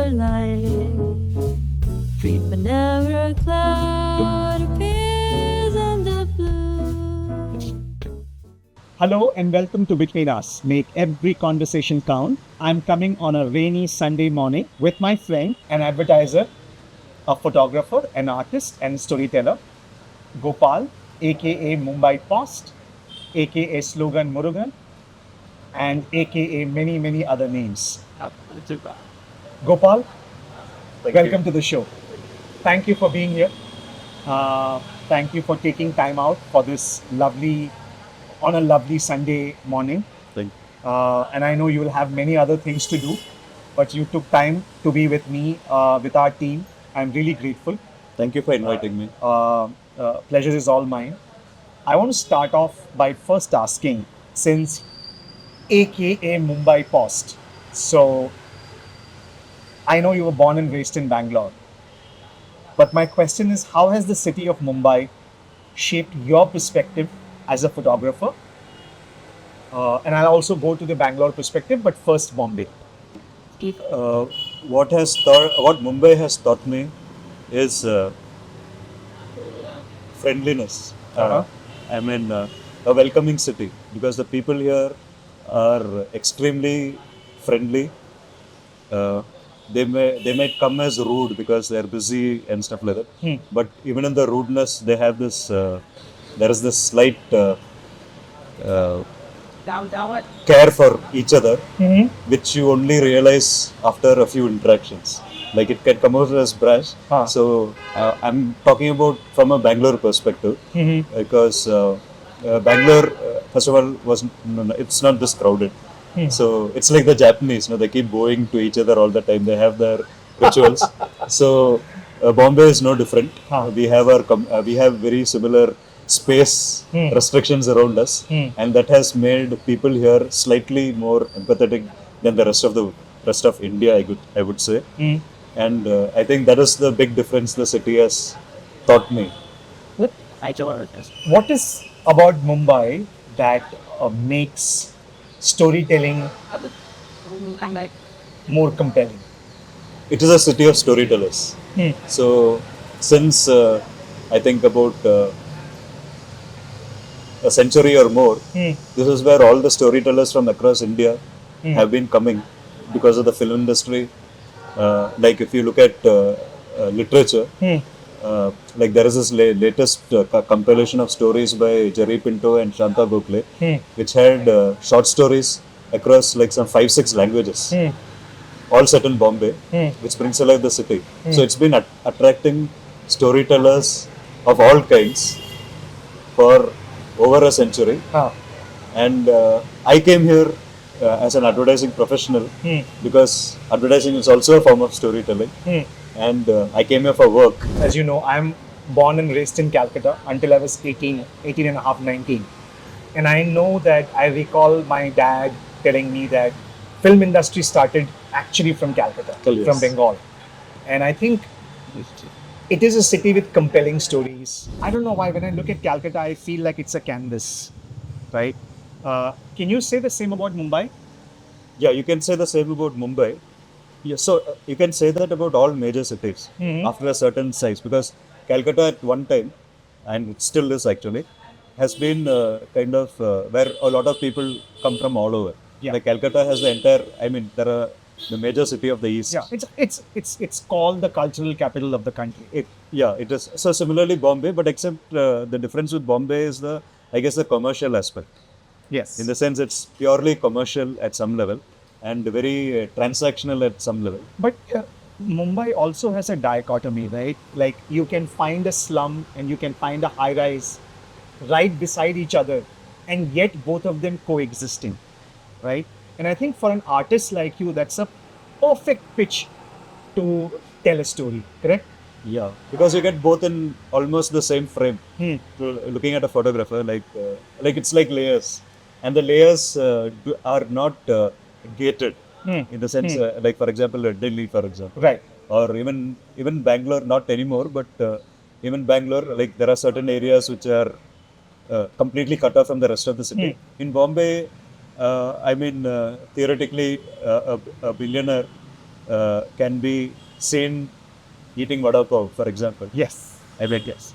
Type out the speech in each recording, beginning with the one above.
your life. Free whenever a cloud appears on the blue. Hello and welcome to Between Us. Make every conversation count. I'm coming on a rainy Sunday morning with my friend, an advertiser, a photographer, an artist, and storyteller, Gopal, aka Mumbaipaused, aka Slogan Murugan, and aka many other names. Gopal, welcome to the show. Thank you for being here. Thank you for taking time out for this on a lovely Sunday morning. Thank And I know you will have many other things to do, but you took time to be with me, with our team. I'm really grateful. Thank you for inviting me. Pleasure is all mine. I want to start off by first asking, since AKA Mumbai Post, so I know you were born and raised in Bangalore, but my question is, how has the city of Mumbai shaped your perspective as a photographer? And I'll also go to the Bangalore perspective, but first Bombay. What Mumbai has taught me is friendliness. A welcoming city, because the people here are extremely friendly. They might come as rude because they're busy and stuff like that. But even in the rudeness, they have this. There is this slight care for each other, which you only realize after a few interactions. Like, it can come out as brash. So I'm talking about from a Bangalore perspective, because Bangalore, first of all, it's not this crowded. So it's like the Japanese, they keep bowing to each other all the time. They have their rituals. So Bombay is no different. We have very similar space restrictions around us, and that has made people here slightly more empathetic than the rest of India, I would say. And I think that is the big difference the city has taught me. What is about Mumbai that makes storytelling more compelling? It is a city of storytellers. So since I think about a century or more, this is where all the storytellers from across India have been coming because of the film industry. Like, if you look at literature, like there is this latest compilation of stories by Jerry Pinto and Shanta Gokhale, which had short stories across like some 5-6 languages, all set in Bombay, which brings alive the city. So it's been attracting storytellers of all kinds for over a century. And I came here as an advertising professional, because advertising is also a form of storytelling. And I came here for work. As you know, I'm born and raised in Calcutta until I was 18 and a half, 19. And I know that I recall my dad telling me that film industry started actually from Calcutta, Yes. from Bengal. And I think it is a city with compelling stories. I don't know why when I look at Calcutta, I feel like it's a canvas, right? Can you say the same about Mumbai? Yeah, you can say the same about Mumbai. Yeah, so you can say that about all major cities after a certain size, because Calcutta at one time, and it still is actually, has been kind of where a lot of people come from all over. Yeah. Like, Calcutta has the entire, there are the major city of the East. Yeah, it's called the cultural capital of the country. It is. So similarly Bombay, but except the difference with Bombay is the commercial aspect. Yes. In the sense, it's purely commercial at some level and very transactional at some level. But Mumbai also has a dichotomy, right? Like, you can find a slum and you can find a high rise right beside each other, and yet both of them coexisting, right? And I think for an artist like you, that's a perfect pitch to tell a story, correct? Yeah, because you get both in almost the same frame. Looking at a photographer, like it's like layers, and the layers are not gated in the sense, like, for example, Delhi, for example, Right. or even Bangalore, not anymore, but even Bangalore, like, there are certain areas which are completely cut off from the rest of the city. In Bombay, theoretically, a billionaire can be seen eating vada pav, for example. Yes. I mean, yes.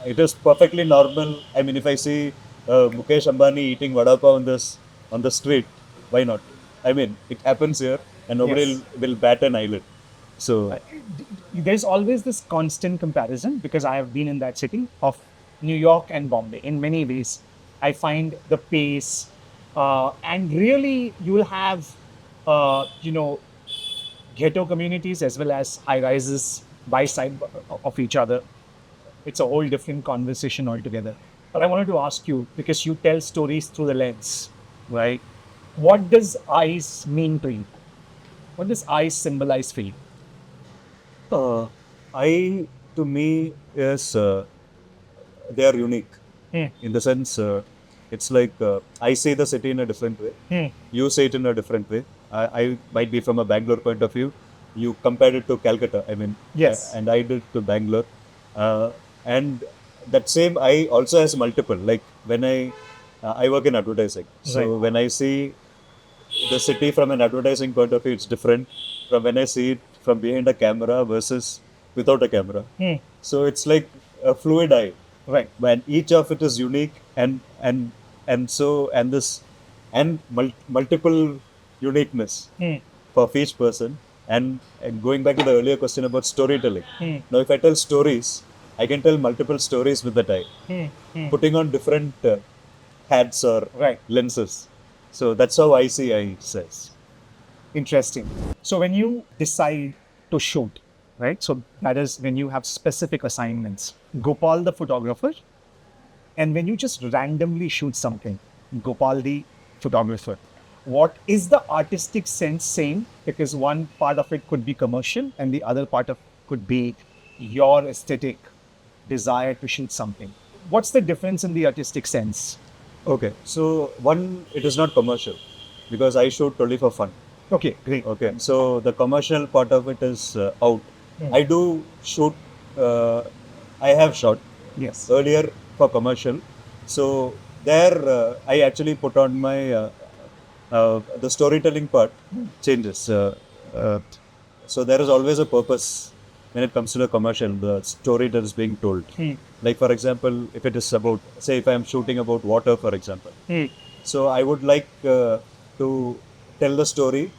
It is perfectly normal. I mean, if I see Mukesh Ambani eating vada pav on the street, why not? I mean, it happens here, and nobody Yes. will bat an eyelid. So, There's always this constant comparison because I have been in that city of New York and Bombay. In many ways, I find the pace, and really you will have, ghetto communities as well as high rises by side of each other. It's a whole different conversation altogether. But I wanted to ask you because you tell stories through the lens, right? What does eyes mean to you? What does eyes symbolize for you? I to me is they are unique in the sense it's like I see the city in a different way. You see it in a different way. I might be from a Bangalore point of view. You compared it to Calcutta. I mean, Yes. and I did to Bangalore, and that same eye also has multiple. Like when I work in advertising, so Right. when I see the city from an advertising point of view, it's different from when I see it from behind a camera versus without a camera. So it's like a fluid eye, Right. when each of it is unique and so and this and multiple uniqueness for each person. And going back to the earlier question about storytelling, now if I tell stories, I can tell multiple stories with that eye, putting on different hats or Right. lenses. So that's how I see eye says. Interesting. So when you decide to shoot, right? So that is when you have specific assignments. Gopal the photographer, and when you just randomly shoot something, Gopal the photographer. What is the artistic sense same? Because one part of it could be commercial, and the other part of could be your aesthetic desire to shoot something. What's the difference in the artistic sense? Okay, so one, it is not commercial because I shoot only for fun. Okay, great. Okay, so the commercial part of it is out. I do shoot. I have shot Yes. earlier for commercial. So there, I actually put on my the storytelling part changes. Uh, so there is always a purpose when it comes to the commercial. The story that is being told. Like for example, if it is about, say, if I am shooting about water, for example. So I would like to tell the story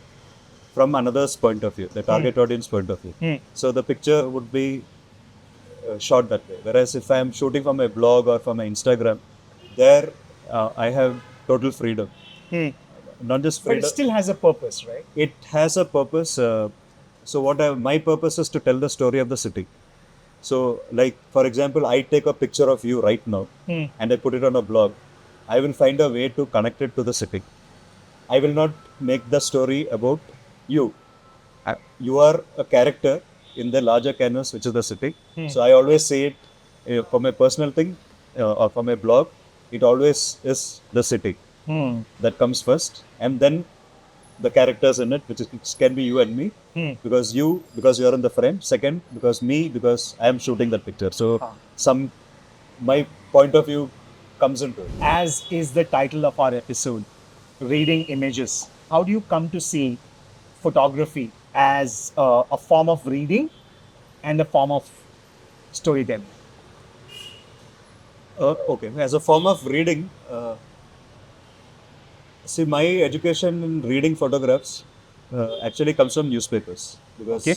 from another's point of view, the target audience point of view. So the picture would be shot that way. Whereas if I am shooting for my blog or for my Instagram, there I have total freedom. Not just But it freedom. still has a purpose, right? It has a purpose. So my purpose is to tell the story of the city. So like for example, I take a picture of you right now and I put it on a blog. I will find a way to connect it to the city. I will not make the story about you. You are a character in the larger canvas, which is the city. So I always say it for my personal thing or for my blog. It always is the city that comes first, and then the characters in it, which can be you and me, because you are in the frame. Second, because me, because I am shooting that picture. So my point of view comes into it. As is the title of our episode, Reading Images. How do you come to see photography as a form of reading and a form of storytelling? Okay, as a form of reading, see, my education in reading photographs actually comes from newspapers because Okay.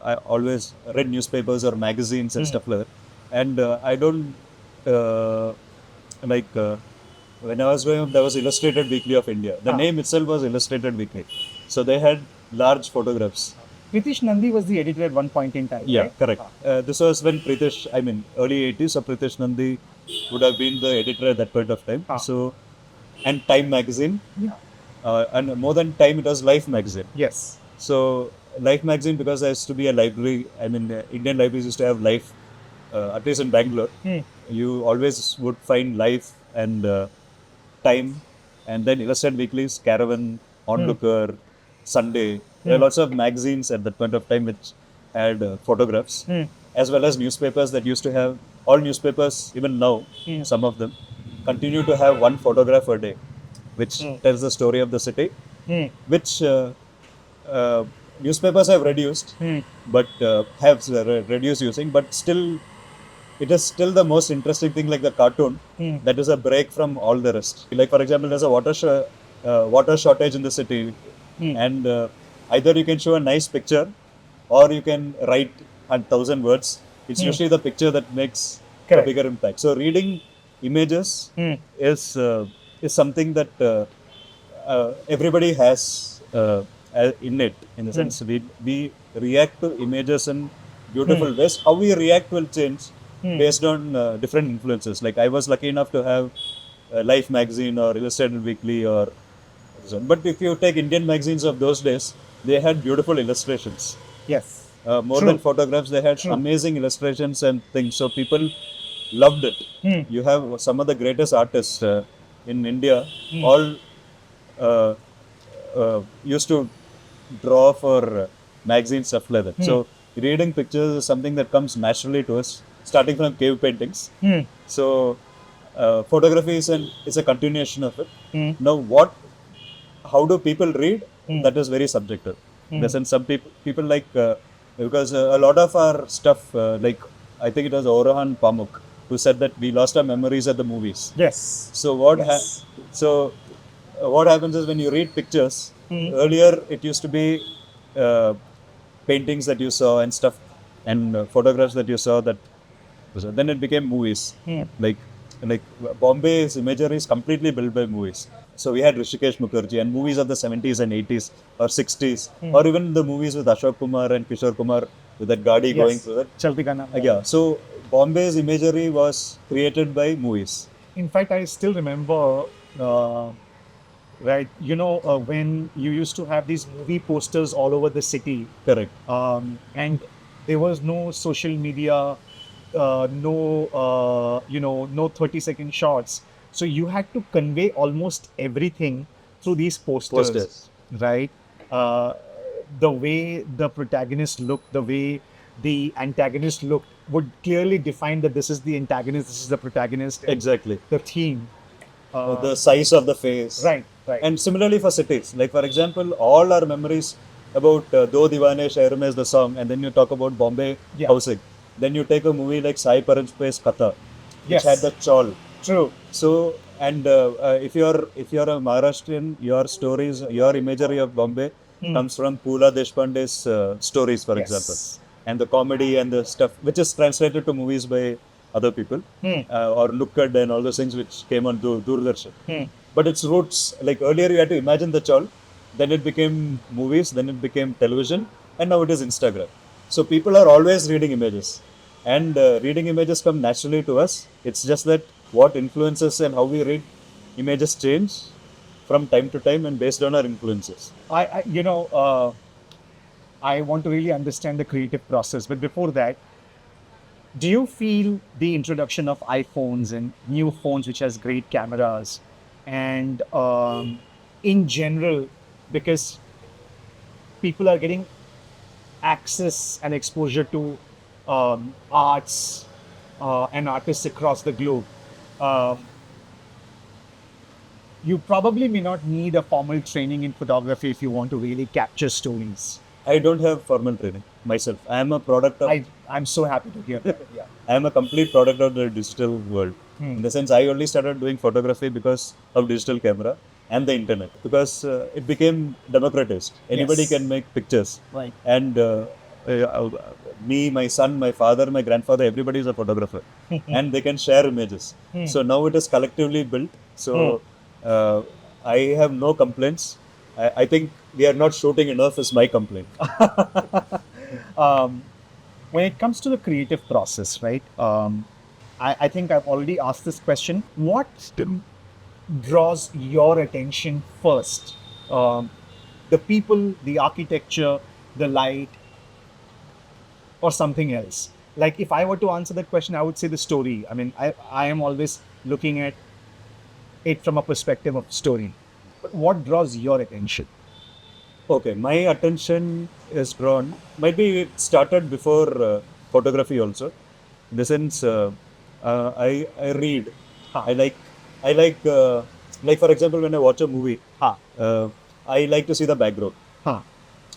I always read newspapers or magazines and stuff like that. And I don't like when I was growing up, there was Illustrated Weekly of India. The name itself was Illustrated Weekly, so they had large photographs. Pritish Nandi was the editor at one point in time. Yeah, right? correct. This was when Pritish, I mean, early 80s, so Pritish Nandi would have been the editor at that point of time. So, and Time magazine, and more than Time, it was Life magazine. Yes. So, Life magazine, because there used to be a library, I mean, Indian libraries used to have Life, at least in Bangalore. You always would find Life and Time, and then Illustrated Weeklies, Caravan, Onlooker, Sunday. There are lots of magazines at that point of time which had photographs, as well as newspapers that used to have, all newspapers, even now, some of them, continue to have one photograph a day, which tells the story of the city, which newspapers have reduced, but have reduced using, but still, it is still the most interesting thing, like the cartoon, that is a break from all the rest. Like, for example, there's a water shortage in the city, and either you can show a nice picture or you can write 1,000 words. It's usually the picture that makes a Correct. bigger impact. So reading images is something that everybody has in it. In the sense, we react to images in beautiful ways. How we react will change based on different influences. Like, I was lucky enough to have Life magazine or Illustrated Weekly or so on. But if you take Indian magazines of those days, they had beautiful illustrations. Yes. More True. than photographs, they had amazing illustrations and things. So people loved it. You have some of the greatest artists in India, all used to draw for magazine stuff like that. So reading pictures is something that comes naturally to us, starting from cave paintings. So photography is a continuation of it. Now, how do people read? That is very subjective. In the sense, some people like because a lot of our stuff, like I think it was Orhan Pamuk who said that we lost our memories at the movies. Yes. So what happens is, when you read pictures, earlier it used to be paintings that you saw and stuff, and photographs that you saw, that then it became movies. Like Bombay's Imagery is completely built by movies. So we had Rishikesh Mukherjee and movies of the 70s and 80s or 60s, or even the movies with Ashok Kumar and Kishore Kumar with that Gadi going through that. Chalti Ka Naam. Yeah. So Bombay's Imagery was created by movies. In fact, I still remember, right, when you used to have these movie posters all over the city. Correct. And there was no social media, no 30-second shots. So you had to convey almost everything through these posters. Right? The way the protagonist looked, the way the antagonist looked would clearly define that this is the antagonist, this is the protagonist. Exactly. The theme. The size of the face. Right. And similarly for cities, like for example, all our memories about Do Divane Shahar Mein is the song, and then you talk about Bombay housing. Then you take a movie like Sai Paranjpe's Katha, which had the chawl. True. So, and if you're a Maharashtrian, your stories, your imagery of Bombay comes from Pula Deshpande's stories, for example, and the comedy and the stuff, which is translated to movies by other people, or Nukkad and all those things which came on Doordarshan. But its roots, like earlier you had to imagine the chawl, then it became movies, then it became television, and now it is Instagram. So people are always reading images, and reading images come naturally to us. It's just that what influences and how we read images change from time to time and based on our influences. I want to really understand the creative process, but before that, do you feel the introduction of iPhones and new phones which has great cameras, and in general, because people are getting access and exposure to arts and artists across the globe, you probably may not need a formal training in photography if you want to really capture stories. I don't have formal training myself. I am a product of... I'm so happy to hear that. Yeah. I am a complete product of the digital world. In the sense, I only started doing photography because of digital camera and the internet, because it became democratized. Anybody can make pictures. Right. And me, my son, my father, my grandfather, everybody is a photographer. And they can share images. So now it is collectively built. So I have no complaints. I think we are not shooting enough is my complaint. When it comes to the creative process, right? I think I've already asked this question. What draws your attention first? The people, the architecture, the light, or something else? Like, if I were to answer that question, I would say the story. I mean, I am always looking at it from a perspective of story. But what draws your attention? Okay, my attention is drawn. Might be it started before photography also. In the sense, I read. I like for example, when I watch a movie, I like to see the background.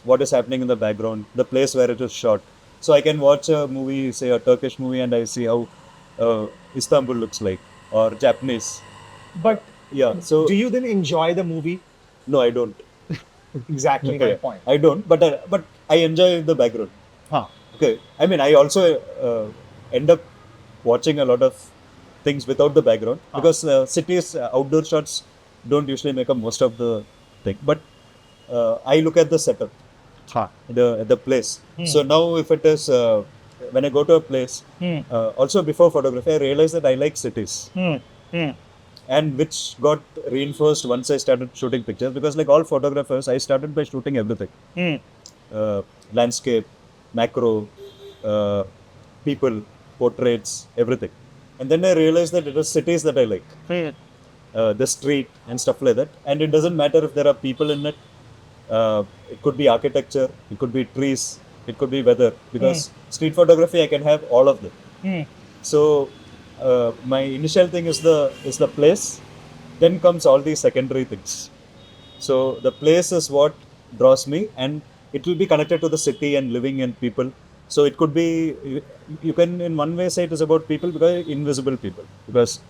what is happening in the background, the place where it is shot. So I can watch a movie, say a Turkish movie, and I see how Istanbul looks like, or Japanese. But Yeah. So do you then enjoy the movie? no, I don't. Exactly my Okay. point. I don't, but I enjoy the background. Huh. Okay. I mean, I also end up watching a lot of things without the background because cities outdoor shots don't usually make up most of the thing. But I look at the setup, Huh. the place. So now, if it is when I go to a place, also before photography, I realized that I like cities, and which got reinforced once I started shooting pictures. Because like all photographers, I started by shooting everything: landscape, macro, uh, people, portraits, everything. And then I realized that it was cities that I like, the street and stuff like that. And it doesn't matter if there are people in it. It could be architecture, it could be trees, it could be weather. Because street photography, I can have all of them. So my initial thing is the place. Then comes all these secondary things. So the place is what draws me, and it will be connected to the city and living and people. So it could be you can in one way say it is about people because invisible people, because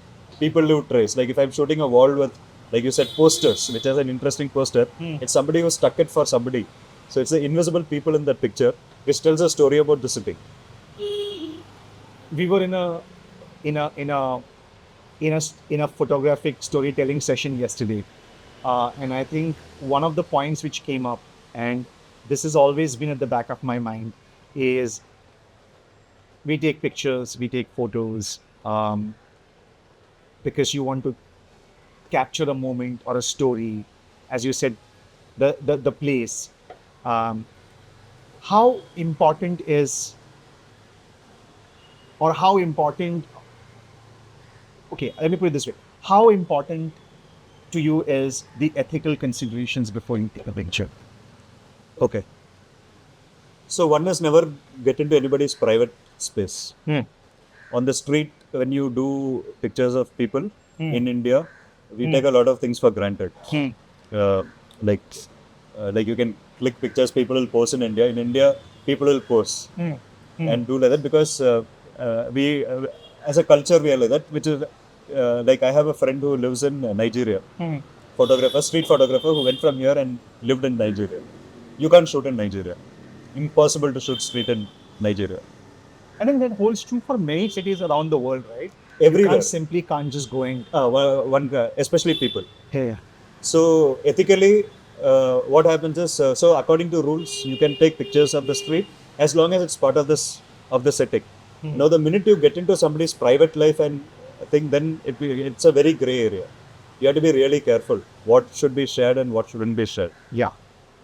people leave trace. Like if I'm shooting a wall with, like you said, posters, which is an interesting poster, it's somebody who stuck it for somebody. So it's the invisible people in that picture, which tells a story about the city. We were in a photographic storytelling session yesterday, and I think one of the points which came up, and this has always been at the back of my mind, is we take pictures, we take photos, because you want to capture a moment or a story, as you said, the place. How important is, or how important, okay, let me put it this way. How important to you is the ethical considerations before you take a picture? Okay. So one is never get into anybody's private space. On the street, when you do pictures of people in India, we take a lot of things for granted. Uh, like, like you can click pictures people will post in India. In India, people will post and do like that because we, as a culture, we are like that. Which is like I have a friend who lives in Nigeria, photographer, street photographer, who went from here and lived in Nigeria. You can't shoot in Nigeria. Impossible to shoot street in Nigeria. I think that holds true for many cities around the world, right? Everywhere. You can't just go and One especially people. hey. So ethically, what happens is, so according to rules, you can take pictures of the street as long as it's part of the setting. Now, the minute you get into somebody's private life and thing, then it's a very gray area. You have to be really careful what should be shared and what shouldn't be shared. Yeah.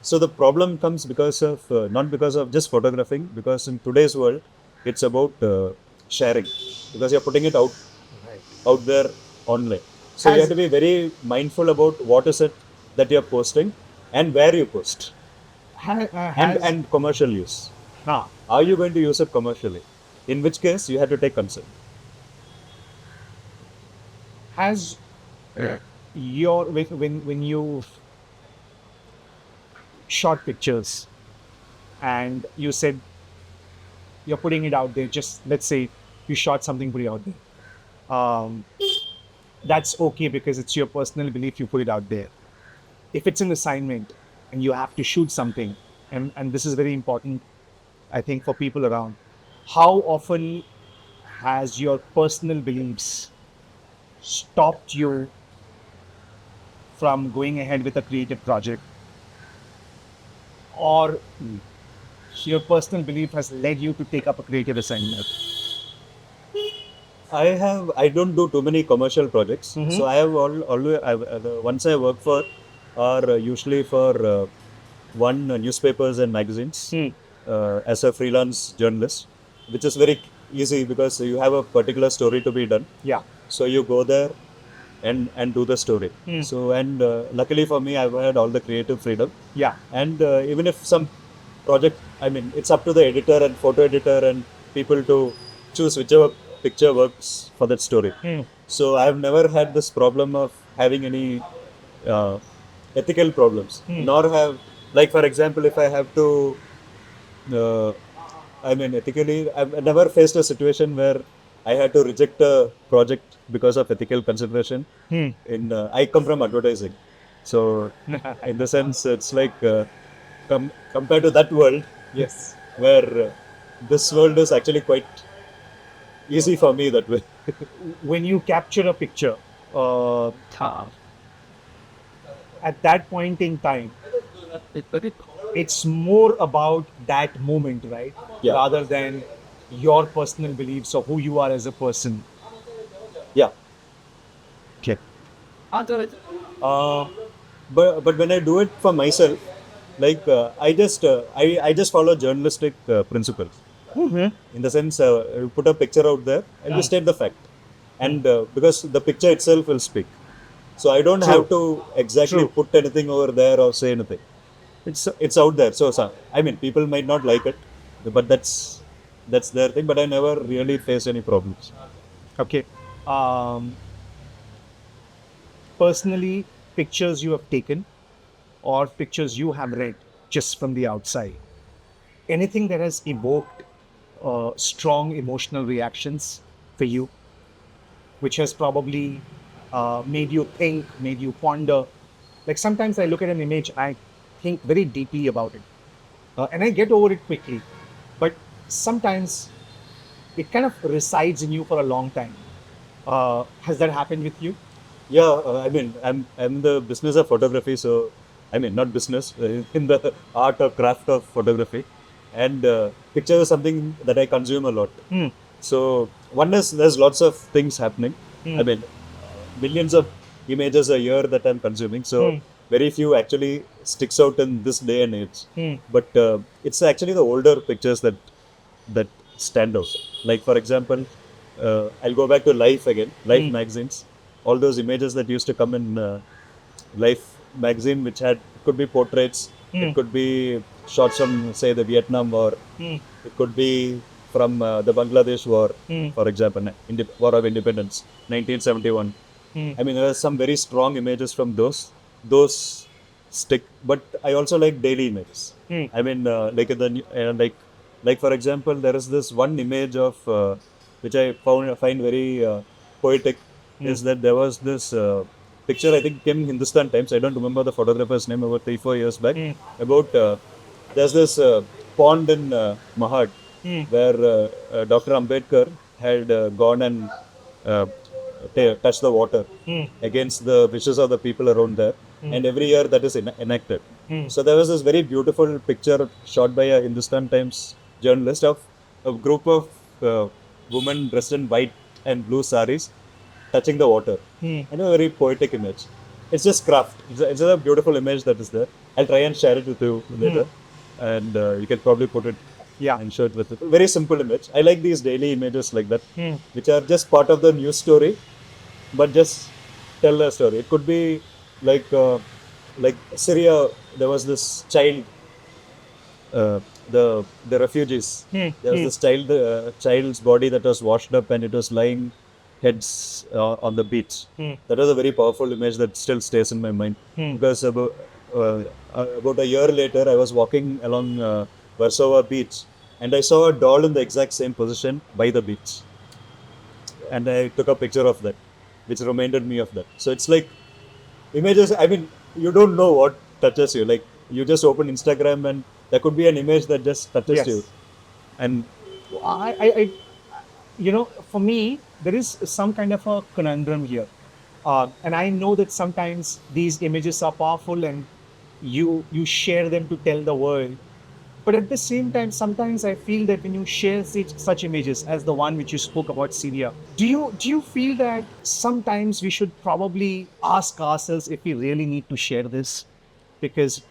So the problem comes because of not because of just photographing, because in today's world, it's about sharing, because you're putting it out there online. So you have to be very mindful about what is it that you're posting and where you post, and commercial use. Are you going to use it commercially? In which case, you have to take consent. Has your when you shot pictures and you said you're putting it out there, just let's say you shot something, put it out there, that's okay because it's your personal belief, you put it out there. If it's an assignment and you have to shoot something, and this is very important, I think, for people around, how often has your personal beliefs stopped you from going ahead with a creative project, or your personal belief has led you to take up a creative assignment? I don't do too many commercial projects, so I have always the ones I work for are usually for newspapers and magazines as a freelance journalist, which is very easy because you have a particular story to be done. Yeah. So you go there and do the story. So and luckily for me, I've had all the creative freedom. Yeah. And even if some project, I mean, it's up to the editor and photo editor and people to choose whichever picture works for that story. So I've never had this problem of having any ethical problems, nor have Like for example, if I have to, uh, I mean, ethically, I've never faced a situation where I had to reject a project because of ethical consideration. I come from advertising, so in the sense, it's like compared to that world, Yes. where this world is actually quite easy for me that way. When you capture a picture, uh, at that point in time, it's more about that moment, right? Yeah. Rather than your personal beliefs or who you are as a person. Yeah. Okay. Uh, but when I do it for myself, like I just follow journalistic principles. In the sense, you put a picture out there and you state the fact, and because the picture itself will speak, so I don't True. have to exactly True. put anything over there or say anything. It's out there. So I mean, people might not like it, but that's their thing. But I never really faced any problems. Okay. Um, Personally, pictures you have taken or pictures you have read just from the outside, anything that has evoked strong emotional reactions for you, which has probably made you think, made you ponder. Like sometimes I look at an image, I think very deeply about it, and I get over it quickly. But sometimes it kind of resides in you for a long time. Has that happened with you? Yeah, I mean, I'm in the business of photography, so I mean, not business, in the art or craft of photography, and picture is something that I consume a lot. Hmm. So one is there's lots of things happening. I Hmm. mean, millions of images a year that I'm consuming. So Hmm. very few actually sticks out in this day and age. Hmm. But it's actually the older pictures that stand out. Like for example, I'll go back to Life again, Life Hmm. magazines. All those images that used to come in Life magazine, which had it could be portraits, Hmm. it could be shots from say the Vietnam War, Hmm. it could be from the Bangladesh War, Hmm. for example, War of Independence, 1971. Hmm. I mean, there are some very strong images from those. Those stick, but I also like daily images. Hmm. I mean, like for example, there is this one image of which find very poetic. Hmm. Is that there was this picture I think came in Hindustan Times. I don't remember the photographer's name, about 3 4 years back. Hmm. About there's this pond in Mahad Hmm. where Dr. Ambedkar had gone and uh, touched the water Hmm. against the wishes of the people around there. Hmm. And every year that is enacted. Hmm. So there was this very beautiful picture shot by a Hindustan Times journalist of a group of women dressed in white and blue saris touching the water. Hmm. And a very poetic image. It's just craft. It's a beautiful image that is there. I'll try and share it with you later, and you can probably put it Yeah. and show it with it. Very simple image. I like these daily images like that, Hmm. which are just part of the news story, but just tell a story. It could be like like Syria. There was this child, uh, the refugees. Hmm. There was Hmm. this child's body that was washed up and it was lying heads on the beach. Hmm. That was a very powerful image that still stays in my mind, Hmm. because about a year later I was walking along Warsaw beach and I saw a doll in the exact same position by the beach, and I took a picture of that, which reminded me of that. So it's like images. I mean, you don't know what touches you. Like you just open Instagram and there could be an image that just touches you, Yes. and I, for me, there is some kind of a conundrum here. And I know that sometimes these images are powerful and you share them to tell the world. But at the same time, sometimes I feel that when you share such images as the one which you spoke about Syria, do you feel that sometimes we should probably ask ourselves if we really need to share this? Because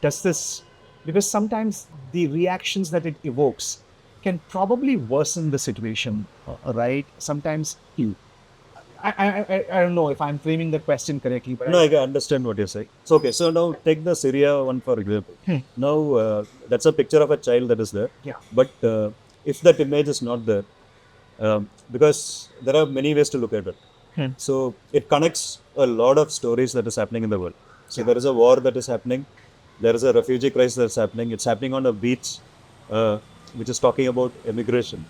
sometimes the reactions that it evokes can probably worsen the situation, right? Sometimes you. I don't know if I'm framing the question correctly, but no, I can understand what you're saying. So okay, so now take the Syria one for example. Now that's a picture of a child that is there, yeah. but if that image is not there, because there are many ways to look at it. So it connects a lot of stories that is happening in the world. So Yeah. there is a war that is happening. there is a refugee crisis that's happening. It's happening on a beach, which is talking about immigration.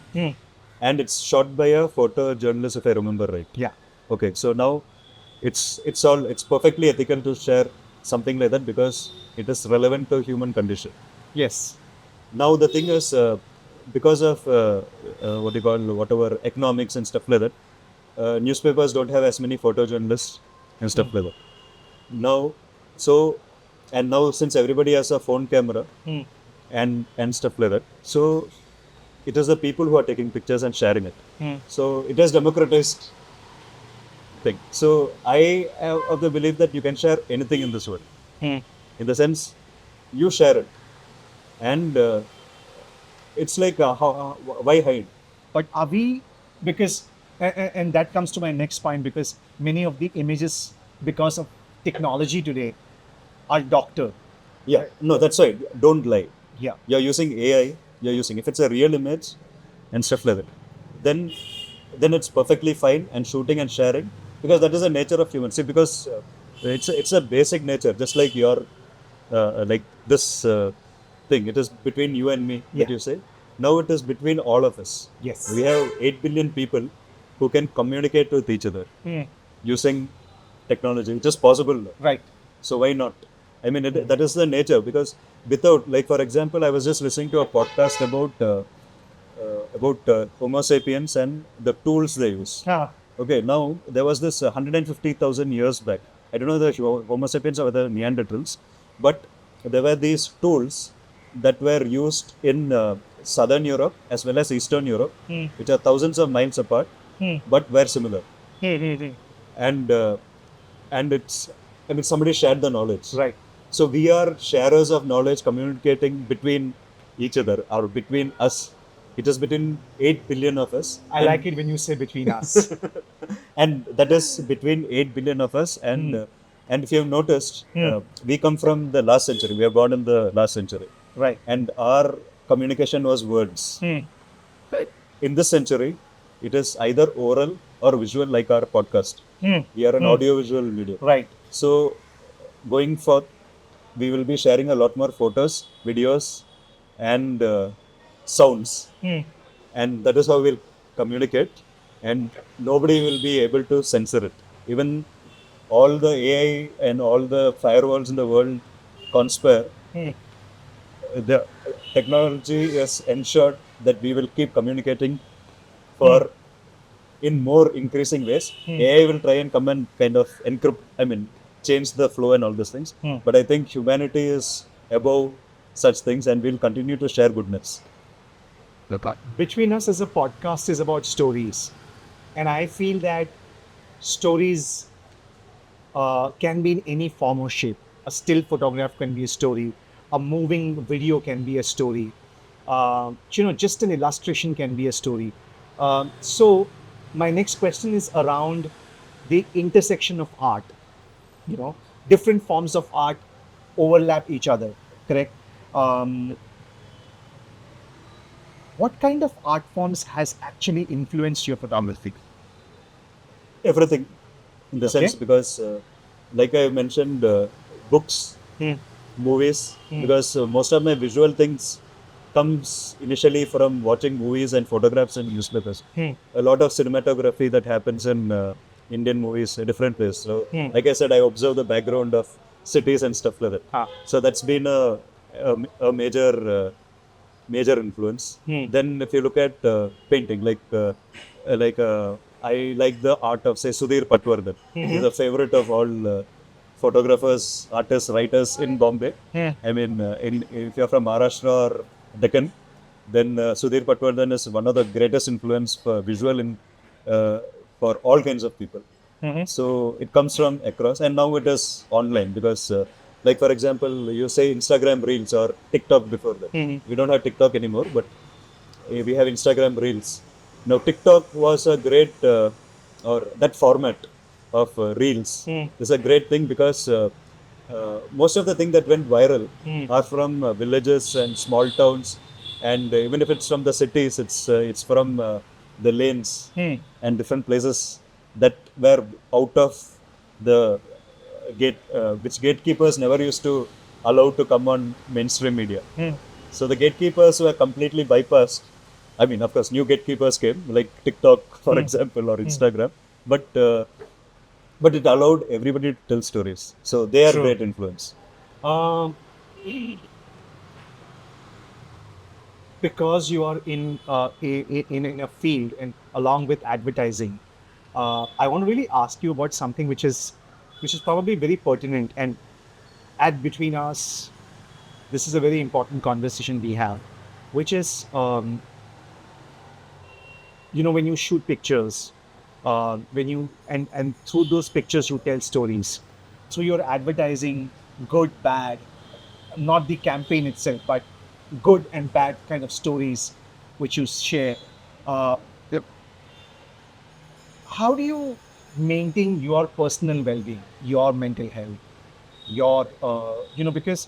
And it's shot by a photojournalist, if I remember right. Yeah. Okay, so now it's perfectly ethical to share something like that because it is relevant to human condition. Yes. Now the thing is, because of what you call whatever economics and stuff like that, newspapers don't have as many photojournalists and stuff like that. Now, so and now since everybody has a phone camera and stuff like that, so it is the people who are taking pictures and sharing it. So it has democratized thing. So I have of the belief that you can share anything in this world. In the sense, you share it, and it's like why hide? But are we, because, and that comes to my next point, because many of the images, because of technology today, are doctored. Yeah, no, that's right. Don't lie. Yeah. You're using AI. You're using if it's a real image and stuff like that, then it's perfectly fine and shooting and sharing because that is the nature of humans. See, because it's a basic nature, just like your like this thing. It is between you and me Yeah. that you say. Now it is between all of us. Yes. We have 8 billion people who can communicate with each other using technology, which is possible. Right. So why not? I mean, that is the nature because without, like for example, I was just listening to a podcast about Homo sapiens and the tools they use. Okay, now there was this 150,000 years back. I don't know the Homo sapiens or the Neanderthals, but there were these tools that were used in southern Europe as well as Eastern Europe, which are thousands of miles apart, but were similar. And it's, I mean, somebody shared the knowledge. Right. So we are sharers of knowledge, communicating between each other or between us. It is between 8 billion of us. I like it when you say between us. And that is between 8 billion of us. And if you have noticed, we come from the last century. We are born in the last century. Right. And our communication was words. In this century, it is either oral or visual, like our podcast. We are an audio-visual medium. Right. So, going forth, we will be sharing a lot more photos, videos, and sounds. And that is how we'll communicate. And nobody will be able to censor it. Even all the AI and all the firewalls in the world conspire. The technology has ensured that we will keep communicating for in more increasing ways. AI will try and come and kind of encrypt, I mean, change the flow and all these things. But I think humanity is above such things and we'll continue to share goodness. Between Us as a podcast is about stories. And I feel that stories can be in any form or shape. A still photograph can be a story. A moving video can be a story. Just an illustration can be a story. So my next question is around the intersection of art. Different forms of art overlap each other, correct? What kind of art forms has actually influenced your photography? Everything in the sense because like I mentioned, books, movies, because most of my visual things comes initially from watching movies and photographs and newspapers. A lot of cinematography that happens in Indian movies, different places. So, like I said, I observe the background of cities and stuff like that. So that's been a major major influence. Then, if you look at painting, like I like the art of say Sudhir Patwardhan. He's a favorite of all photographers, artists, writers in Bombay. I mean, if you're from Maharashtra or Deccan, then Sudhir Patwardhan is one of the greatest influence for visual in for all kinds of people. So it comes from across, and now it is online because, like for example, you say Instagram Reels or TikTok before that. We don't have TikTok anymore, but we have Instagram Reels. Now TikTok was a great, or that format of Reels is a great thing because most of the things that went viral are from villages and small towns, and even if it's from the cities, it's from the lanes and different places that were out of the gate, which gatekeepers never used to allowed to come on mainstream media. So the gatekeepers were completely bypassed. I mean, of course, new gatekeepers came, like TikTok, for example, or Instagram, but it allowed everybody to tell stories. So they are True. great influence. Um, because you are in a field and along with advertising, I want to really ask you about something which is probably very pertinent and at between us. This is a very important conversation we have, which is when you shoot pictures, when you and through those pictures you tell stories. So you're advertising good, bad, not the campaign itself, but good and bad kind of stories which you share. Uh, Yep. how do you maintain your personal well-being, your mental health, your because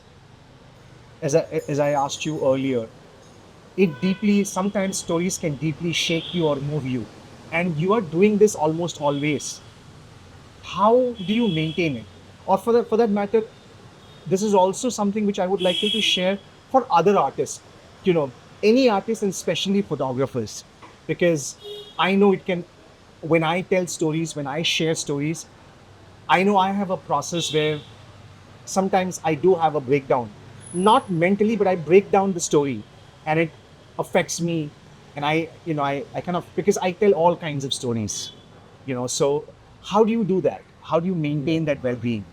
as I asked you earlier, it deeply sometimes stories can deeply shake you or move you, and you are doing this almost always. How do you maintain it? Or for that matter, this is also something which I would like you to share for other artists, any artists and especially photographers, because I know it can, when I tell stories, when I share stories, I know I have a process where sometimes I do have a breakdown, not mentally, but I break down the story and it affects me. And I kind of, because I tell all kinds of stories, so how do you do that? How do you maintain that well being?